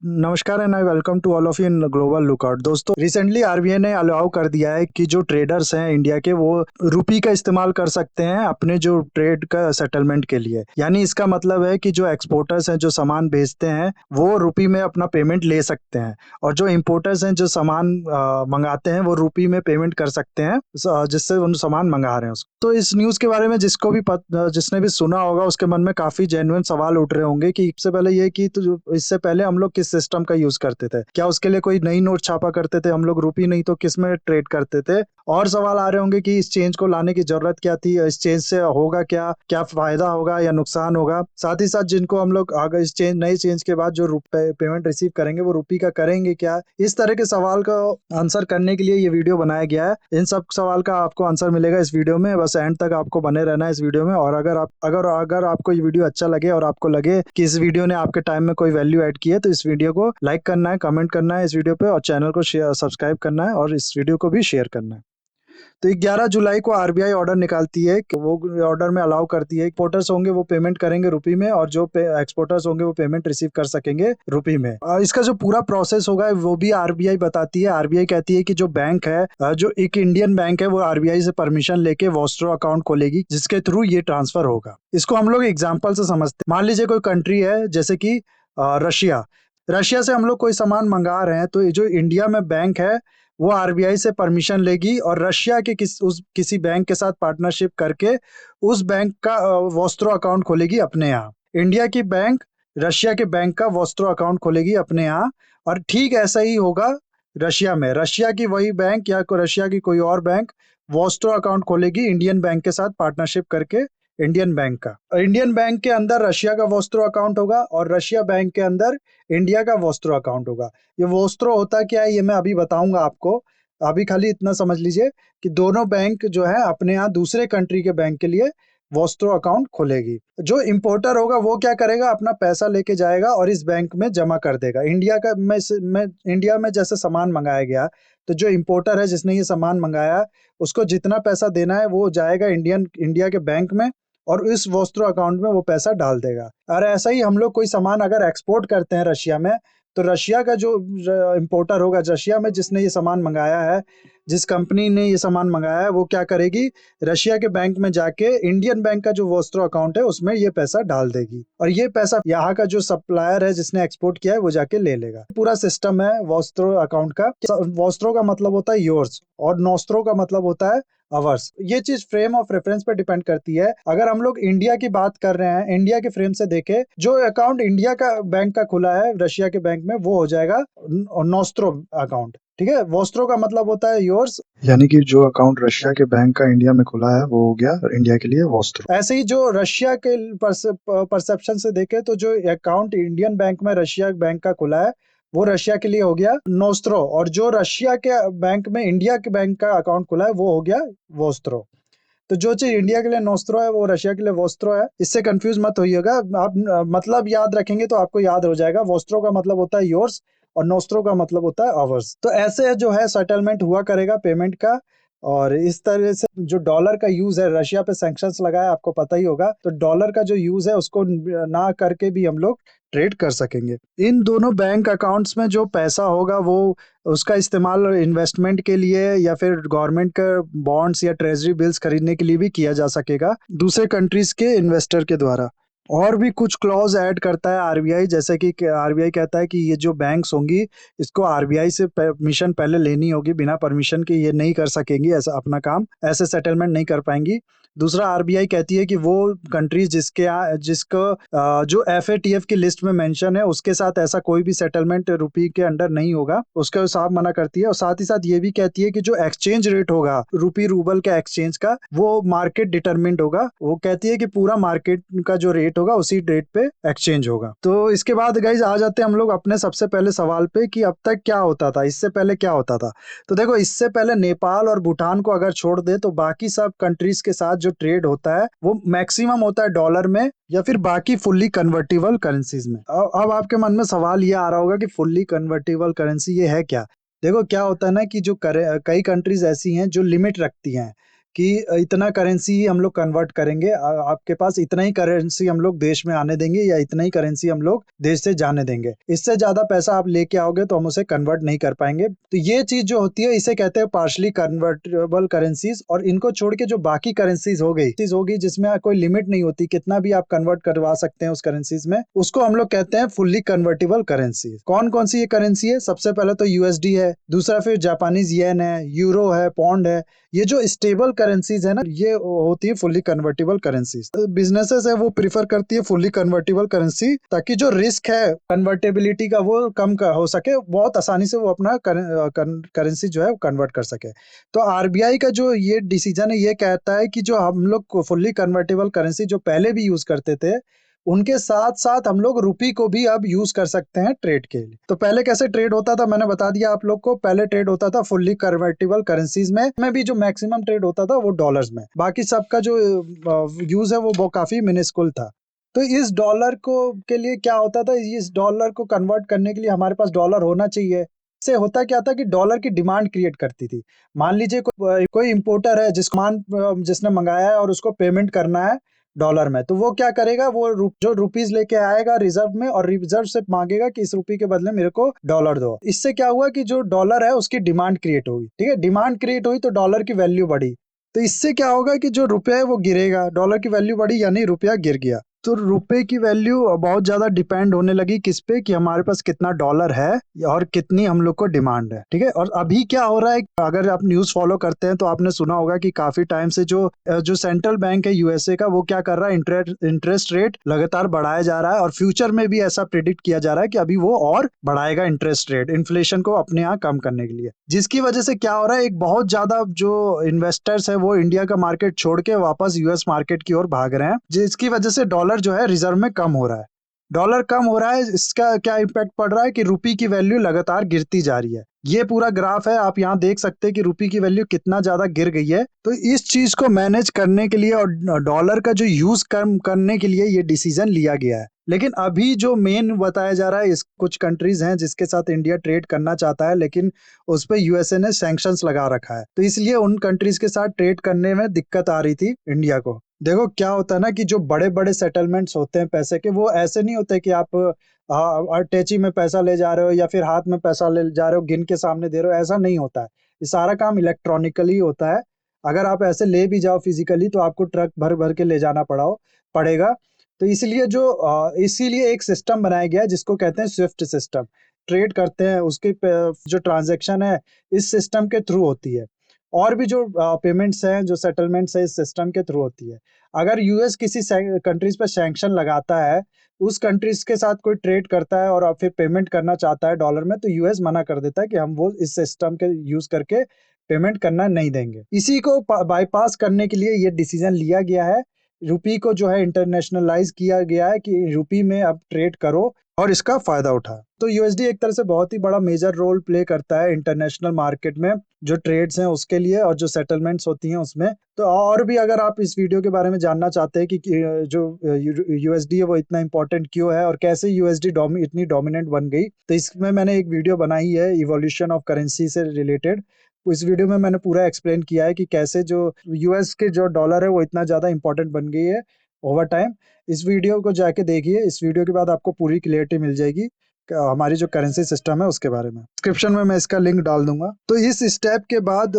नमस्कार and I welcome to all of you in global lookout. दोस्तों, recently RBI ने allow कर दिया है कि जो ट्रेडर्स हैं इंडिया के, वो रुपी का इस्तेमाल कर सकते हैं अपने जो ट्रेड का सेटलमेंट के लिए। यानी इसका मतलब है कि जो एक्सपोर्टर्स हैं जो सामान भेजते हैं वो रुपी में अपना पेमेंट ले सकते हैं, और जो इम्पोर्टर्स हैं जो सामान मंगाते हैं वो रुपी में पेमेंट कर सकते हैं जिससे उन सामान मंगा रहे हैं उसको। तो इस न्यूज के बारे में जिसने भी सुना होगा उसके मन में काफी जेन्युइन सवाल उठ रहे होंगे कि सबसे पहले ये कि तो इससे पहले हम लोग किस सिस्टम का यूज करते थे, क्या उसके लिए कोई नई नोट छापा करते थे हम लोग रुपी, नहीं तो किस में ट्रेड करते थे। और सवाल आ रहे होंगे कि इस चेंज को लाने की जरूरत क्या थी, इस चेंज से होगा क्या, क्या फायदा होगा या नुकसान होगा। साथ ही साथ जिनको हम लोग अगर इस नए चेंज के बाद जो पेमेंट रिसीव करेंगे वो रुपी का करेंगे क्या, इस तरह के सवाल का आंसर करने के लिए ये वीडियो बनाया गया है। इन सब सवाल का आपको आंसर मिलेगा इस वीडियो में, बस एंड तक आपको बने रहना है इस वीडियो में। और अगर आपको ये वीडियो अच्छा लगे और आपको लगे कि इस वीडियो ने आपके टाइम में कोई वैल्यू ऐड की है, तो इस वीडियो को लाइक करना है, कमेंट करना है इस वीडियो पे, और चैनल को सब्सक्राइब करना है, और इस वीडियो को भी शेयर करना है। तो 11 जुलाई को आरबीआई ऑर्डर निकालती है कि वो ऑर्डर में अलाउ करती है, इंपोर्टर्स होंगे वो पेमेंट करेंगे रुपी में, और जो एक्सपोर्टर्स होंगे वो पेमेंट रिसीव कर सकेंगे रुपी में। इसका जो पूरा प्रोसेस होगा वो भी आरबीआई बताती है। आरबीआई कहती है कि जो बैंक है, जो एक इंडियन बैंक है, वो आरबीआई से परमिशन लेके वॉस्ट्रो अकाउंट खोलेगी जिसके थ्रू ये ट्रांसफर होगा। इसको हम लोग एग्जाम्पल से समझते हैं। मान लीजिए कोई कंट्री है जैसे कि रशिया। रशिया से हम लोग कोई सामान मंगा रहे हैं, तो ये जो इंडिया में बैंक है वो आरबीआई से परमिशन लेगी और रशिया के किसी बैंक के साथ पार्टनरशिप करके उस बैंक का वॉस्ट्रो अकाउंट खोलेगी अपने यहाँ। इंडिया की बैंक रशिया के बैंक का वॉस्ट्रो अकाउंट खोलेगी अपने यहाँ। और ठीक ऐसा ही होगा रशिया में। रशिया की वही बैंक या रशिया की कोई और बैंक वॉस्ट्रो अकाउंट खोलेगी इंडियन बैंक के साथ पार्टनरशिप करके। इंडियन बैंक के अंदर रशिया का वॉस्ट्रो अकाउंट होगा और रशिया बैंक के अंदर इंडिया का वॉस्ट्रो अकाउंट होगा। ये वोस्त्रो होता क्या है ये मैं अभी बताऊंगा आपको। अभी खाली इतना समझ लीजिए कि दोनों बैंक जो है अपने यहाँ दूसरे कंट्री के बैंक के लिए वोस्त्रो अकाउंट खोलेगी। जो इंपोर्टर होगा वो क्या करेगा, अपना पैसा लेके जाएगा और इस बैंक में जमा कर देगा। इंडिया में जैसे सामान मंगाया गया, तो जो इंपोर्टर है जिसने ये सामान मंगाया उसको जितना पैसा देना है वो जाएगा इंडिया के बैंक में, और इस वोस्त्रो अकाउंट में वो पैसा डाल देगा। और ऐसा ही हम लोग कोई सामान अगर एक्सपोर्ट करते हैं रशिया में, तो रशिया का जो इंपोर्टर होगा, रशिया में जिसने ये सामान मंगाया है, जिस कंपनी ने ये सामान मंगाया है, वो क्या करेगी, रशिया के बैंक में जाके इंडियन बैंक का जो वोस्ट्रो अकाउंट है उसमें ये पैसा डाल देगी, और ये पैसा यहाँ का जो सप्लायर है जिसने एक्सपोर्ट किया है वो जाके ले लेगा। पूरा सिस्टम है वोस्ट्रो अकाउंट का। वोस्ट्रो का मतलब होता है योर्स और नोस्ट्रो का मतलब होता है आवर्स। ये चीज फ्रेम ऑफ रेफरेंस पे डिपेंड करती है। अगर हम लोग इंडिया की बात कर रहे हैं, इंडिया के फ्रेम से देखें, जो अकाउंट इंडिया का बैंक का खुला है रशिया के बैंक में वो हो जाएगा नोस्ट्रो अकाउंट। ठीक है, वोस्ट्रो का मतलब होता है योर्स, यानी कि जो अकाउंट रशिया के बैंक का इंडिया में खुला है वो हो गया इंडिया के लिए वोस्ट्रो। ऐसे ही जो रशिया के परसेप्शन से देखें, तो जो अकाउंट इंडियन बैंक में रशिया बैंक का खुला है वो रशिया के लिए हो गया नोस्ट्रो, और जो रशिया के बैंक में इंडिया के बैंक का अकाउंट खुला है वो हो गया वोस्ट्रो। तो जो चीज इंडिया के लिए नोस्ट्रो है वो रशिया के लिए वोस्ट्रो है। इससे कंफ्यूज मत होइएगा। आप मतलब याद रखेंगे तो आपको याद हो जाएगा। वोस्ट्रो का मतलब होता है योर्स और नोस्ट्रो का मतलब होता है आवर्स। तो ऐसे जो है सेटलमेंट हुआ करेगा पेमेंट का। और इस तरह से जो डॉलर का यूज है, रशिया पे सैंक्शंस लगाया आपको पता ही होगा, तो डॉलर का जो यूज है उसको ना करके भी हम लोग ट्रेड कर सकेंगे। इन दोनों बैंक अकाउंट्स में जो पैसा होगा वो उसका इस्तेमाल इन्वेस्टमेंट के लिए या फिर गवर्नमेंट का बॉन्ड्स या ट्रेजरी बिल्स खरीदने के लिए भी किया जा सकेगा दूसरे कंट्रीज के इन्वेस्टर के द्वारा। और भी कुछ क्लॉज ऐड करता है आरबीआई, जैसे कि आरबीआई कहता है कि ये जो बैंक्स होंगी इसको आरबीआई से परमिशन पहले लेनी होगी। बिना परमिशन के ये नहीं कर सकेंगी ऐसा अपना काम, ऐसे सेटलमेंट नहीं कर पाएंगी। दूसरा, आरबीआई कहती है कि वो कंट्रीज जिसको जो एफएटीएफ की लिस्ट में मेंशन है उसके साथ ऐसा कोई भी सेटलमेंट रुपी के अंडर नहीं होगा, उसका साफ मना करती है। और साथ ही साथ ये भी कहती है कि जो एक्सचेंज रेट होगा रुपी रूबल के एक्सचेंज का, वो मार्केट डिटरमिंड होगा। वो कहती है कि पूरा मार्केट का जो रेट होगा उसी रेट पे एक्सचेंज होगा। तो इसके बाद गाइज आ जाते हैं हम लोग अपने सबसे पहले सवाल पे कि अब तक क्या होता था, इससे पहले क्या होता था। तो देखो, इससे पहले नेपाल और भूटान को अगर छोड़ दे तो बाकी सब कंट्रीज के साथ जो ट्रेड होता है वो मैक्सिमम होता है डॉलर में या फिर बाकी फुल्ली कन्वर्टेबल करेंसीज में। अब आपके मन में सवाल ये आ रहा होगा कि फुल्ली कन्वर्टेबल करेंसी ये है क्या। देखो क्या होता है ना कि जो कई कंट्रीज ऐसी हैं जो लिमिट रखती हैं कि इतना करेंसी ही हम लोग कन्वर्ट करेंगे, आपके पास इतना ही करेंसी हम लोग देश में आने देंगे या इतना ही करेंसी हम लोग देश से जाने देंगे, इससे ज्यादा पैसा आप लेके आओगे तो हम उसे कन्वर्ट नहीं कर पाएंगे। तो ये चीज जो होती है इसे कहते हैं पार्शली कन्वर्टेबल करेंसीज। और इनको छोड़ के जो बाकी करेंसीज होगी जिसमें कोई लिमिट नहीं होती, कितना भी आप कन्वर्ट करवा सकते हैं उस करेंसीज में, उसको हम लोग कहते हैं फुल्ली कन्वर्टेबल करेंसी। कौन कौन सी ये करेंसी है? सबसे पहले तो यूएसडी है, दूसरा फिर जापानीज येन है, यूरो है, पौंड है। ये जो स्टेबल करेंसीज है ना, ये होती है फुल्ली कन्वर्टेबल करेंसीज। बिजनेसेस है वो प्रीफर करती है फुल्ली कन्वर्टेबल करेंसी, ताकि जो रिस्क है कन्वर्टेबिलिटी का वो कम हो सके, बहुत आसानी से वो अपना करेंसी जो है कन्वर्ट कर सके। तो आरबीआई का जो ये डिसीजन है ये कहता है कि जो हम लोग फुल्ली कन्वर्टेबल करेंसी जो पहले भी यूज करते थे, उनके साथ साथ हम लोग रुपी को भी अब यूज कर सकते हैं ट्रेड के लिए। तो पहले कैसे ट्रेड होता था मैंने बता दिया आप लोग को। पहले ट्रेड होता था फुल्ली कन्वर्टेबल करेंसीज में भी जो मैक्सिमम ट्रेड होता था वो डॉलर्स में, बाकी सबका जो यूज है वो काफी मिनिस्कुल था। तो इस डॉलर को के लिए क्या होता था, इस डॉलर को कन्वर्ट करने के लिए हमारे पास डॉलर होना चाहिए। इससे होता क्या था कि डॉलर की डिमांड क्रिएट करती थी। मान लीजिए कोई इंपोर्टर है जिसने मंगाया है और उसको पेमेंट करना है डॉलर में, तो वो क्या करेगा, वो जो रुपीज लेके आएगा रिजर्व में और रिजर्व से मांगेगा कि इस रुपये के बदले मेरे को डॉलर दो। इससे क्या हुआ कि जो डॉलर है उसकी डिमांड क्रिएट हुई, ठीक है, डिमांड क्रिएट हुई तो डॉलर की वैल्यू बढ़ी। तो इससे क्या होगा कि जो रुपया है वो गिरेगा, डॉलर की वैल्यू बढ़ी यानी रुपया गिर गया। तो रुपए की वैल्यू बहुत ज्यादा डिपेंड होने लगी किस पे, कि हमारे पास कितना डॉलर है और कितनी हम लोग को डिमांड है, ठीक है। और अभी क्या हो रहा है, अगर आप न्यूज फॉलो करते हैं तो आपने सुना होगा कि काफी टाइम से जो सेंट्रल बैंक है यूएसए का, वो क्या कर रहा है, इंटरेस्ट रेट लगातार बढ़ाया जा रहा है। और फ्यूचर में भी ऐसा प्रिडिक्ट किया जा रहा है कि अभी वो और बढ़ाएगा इंटरेस्ट रेट, इन्फ्लेशन को अपने यहाँ कम करने के लिए। जिसकी वजह से क्या हो रहा है, एक बहुत ज्यादा जो इन्वेस्टर्स है वो इंडिया का मार्केट छोड़ के वापस यूएस मार्केट की ओर भाग रहे हैं, जिसकी वजह से डॉलर जो है रिजर्व में कम हो रहा है। डॉलर कम हो रहा है, इसका क्या इम्पैक्ट पड़ रहा है कि रुपी की वैल्यू लगातार गिरती जा रही है। ये पूरा ग्राफ है, आप यहाँ देख सकते हैं कि रुपी की वैल्यू कितना ज्यादा गिर गई है। तो इस चीज को मैनेज करने के लिए और डॉलर का जो यूज कम करने के लिए ये डिसीजन लिया गया है। लेकिन अभी जो मेन बताया जा रहा है, इस कुछ कंट्रीज हैं जिसके साथ इंडिया ट्रेड करना चाहता है, लेकिन उस पर यूएसए ने सैंक्शंस लगा रखा है, तो इसलिए उन कंट्रीज के साथ ट्रेड करने में दिक्कत आ रही थी इंडिया को। देखो क्या होता है ना कि जो बड़े बड़े सेटलमेंट्स होते हैं पैसे के, वो ऐसे नहीं होते कि आप अटैची में पैसा ले जा रहे हो या फिर हाथ में पैसा ले जा रहे हो, गिन के सामने दे रहे हो, ऐसा नहीं होता है। ये सारा काम इलेक्ट्रॉनिकली होता है। अगर आप ऐसे ले भी जाओ फिजिकली तो आपको ट्रक भर भर के ले जाना पड़ेगा। तो इसीलिए एक सिस्टम बनाया गया है जिसको कहते हैं स्विफ्ट सिस्टम। ट्रेड करते हैं उसके जो ट्रांजैक्शन है इस सिस्टम के थ्रू होती है। और भी जो पेमेंट्स हैं, जो सेटलमेंट्स है, इस सिस्टम के थ्रू होती है। अगर यूएस किसी कंट्रीज पर सैंक्शन लगाता है, उस कंट्रीज के साथ कोई ट्रेड करता है और फिर पेमेंट करना चाहता है डॉलर में, तो यूएस मना कर देता है कि हम वो इस सिस्टम के यूज करके पेमेंट करना नहीं देंगे। इसी को बाईपास करने के लिए ये डिसीजन लिया गया है। रुपी को जो है इंटरनेशनलाइज किया गया है कि रुपी में अब ट्रेड करो और इसका फायदा उठा। तो यूएसडी एक तरह से बहुत ही बड़ा मेजर रोल प्ले करता है इंटरनेशनल मार्केट में, जो ट्रेड्स हैं उसके लिए और जो सेटलमेंट्स होती हैं उसमें। तो और भी अगर आप इस वीडियो के बारे में जानना चाहते हैं कि जो यूएसडी है वो इतना इंपॉर्टेंट क्यों है और कैसे यूएसडी इतनी डोमिनेंट बन गई, तो इसमें मैंने एक वीडियो बनाई है इवोल्यूशन ऑफ करेंसी से रिलेटेड। इस वीडियो में मैंने पूरा एक्सप्लेन किया है कि कैसे जो यूएस के जो डॉलर है वो इतना ज्यादा इंपॉर्टेंट बन गई है ओवर टाइम। इस वीडियो को जाके देखिए, इस वीडियो के बाद आपको पूरी क्लियरिटी मिल जाएगी हमारी जो करेंसी सिस्टम है उसके बारे में। डिस्क्रिप्शन में मैं इसका लिंक डाल दूंगा। तो इस स्टेप के बाद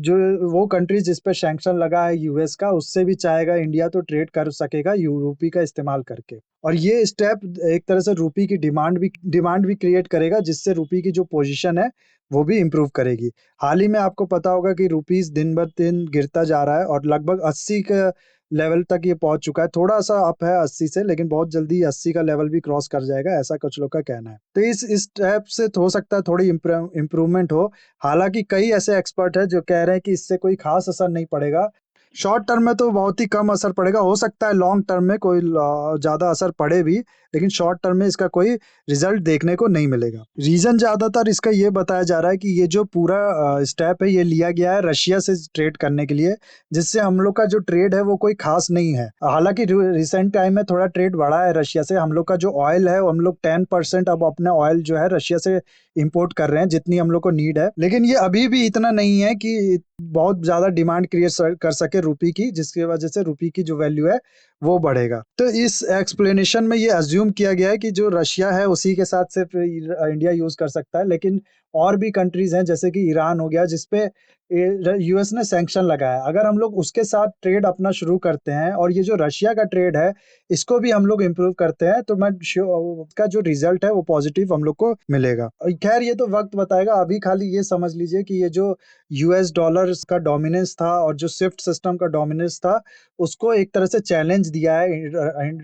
जो वो कंट्री जिस पे सैंक्शन लगा है यूएस का, उससे भी चाहेगा इंडिया तो ट्रेड कर सकेगा यूरोपी का इस्तेमाल करके। और ये स्टेप एक तरह से रुपी की डिमांड भी क्रिएट करेगा, जिससे रुपी की जो पोजीशन है वो भी इम्प्रूव करेगी। हाल ही में आपको पता होगा कि रुपीस दिन ब दिन गिरता जा रहा है और लगभग 80 का लेवल तक ये पहुंच चुका है। थोड़ा सा अप है 80 से, लेकिन बहुत जल्दी 80 का लेवल भी क्रॉस कर जाएगा, ऐसा कुछ लोग का कहना है। तो इस स्टेप से हो सकता है थोड़ी इम्प्रूवमेंट हो। हालांकि कई ऐसे एक्सपर्ट है जो कह रहे हैं कि इससे कोई खास असर नहीं पड़ेगा। शॉर्ट टर्म में तो बहुत ही कम असर पड़ेगा, हो सकता है लॉन्ग टर्म में कोई ज्यादा असर पड़े भी, लेकिन शॉर्ट टर्म में इसका कोई रिजल्ट देखने को नहीं मिलेगा। रीजन ज्यादातर इसका ये बताया जा रहा है कि ये जो पूरा स्टेप है ये लिया गया है रशिया से ट्रेड करने के लिए, जिससे हम लोग का जो ट्रेड है वो कोई खास नहीं है। हालांकि रिसेंट टाइम में थोड़ा ट्रेड बढ़ा है रशिया से। हम लोग का जो ऑयल है वो हम लोग 10% अब अपना ऑयल जो है रशिया से इंपोर्ट कर रहे हैं जितनी हम लोग को नीड है, लेकिन ये अभी भी इतना नहीं है कि बहुत ज्यादा डिमांड क्रिएट कर सके रुपी की, जिसकी वजह से रुपी की जो वैल्यू है वो बढ़ेगा। तो इस एक्सप्लेनेशन में ये अज्यूम किया गया है कि जो रशिया है उसी के साथ सिर्फ इंडिया यूज कर सकता है, लेकिन और भी कंट्रीज हैं जैसे कि ईरान हो गया जिसपे यूएस ने सैंक्शन लगाया। अगर हम लोग उसके साथ ट्रेड अपना शुरू करते हैं और ये जो रशिया का ट्रेड है इसको भी हम लोग इम्प्रूव करते हैं, तो मैं उसका जो रिजल्ट है वो पॉजिटिव हम लोग को मिलेगा। खैर ये तो वक्त बताएगा, अभी खाली ये समझ लीजिए कि ये जो यूएस डॉलर्स का डोमिनेंस था और जो स्विफ्ट सिस्टम का डोमिनेंस था, उसको एक तरह से चैलेंज दिया है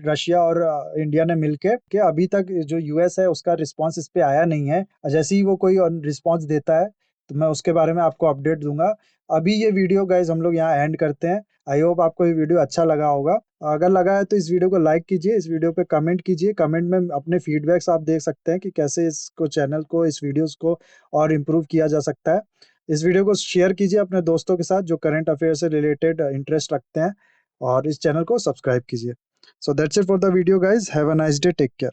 रशिया और इंडिया ने मिलके, कि अभी तक जो यूएस है उसका रिस्पांस इस पे आया नहीं है। जैसे ही वो कोई रिस्पांस देता है तो मैं उसके बारे में आपको अपडेट दूंगा। अभी ये वीडियो गाइज हम लोग यहाँ एंड करते हैं। आई होप आपको ये वीडियो अच्छा लगा होगा। अगर लगा है तो इस वीडियो को लाइक कीजिए, इस वीडियो पे कमेंट कीजिए, कमेंट में अपने फीडबैक्स आप देख सकते हैं कि कैसे इसको चैनल को, इस वीडियोस को और इम्प्रूव किया जा सकता है। इस वीडियो को शेयर कीजिए अपने दोस्तों के साथ जो करंट अफेयर से रिलेटेड इंटरेस्ट रखते हैं, और इस चैनल को सब्सक्राइब कीजिए। So that's it for the video guys, have a nice day, take care.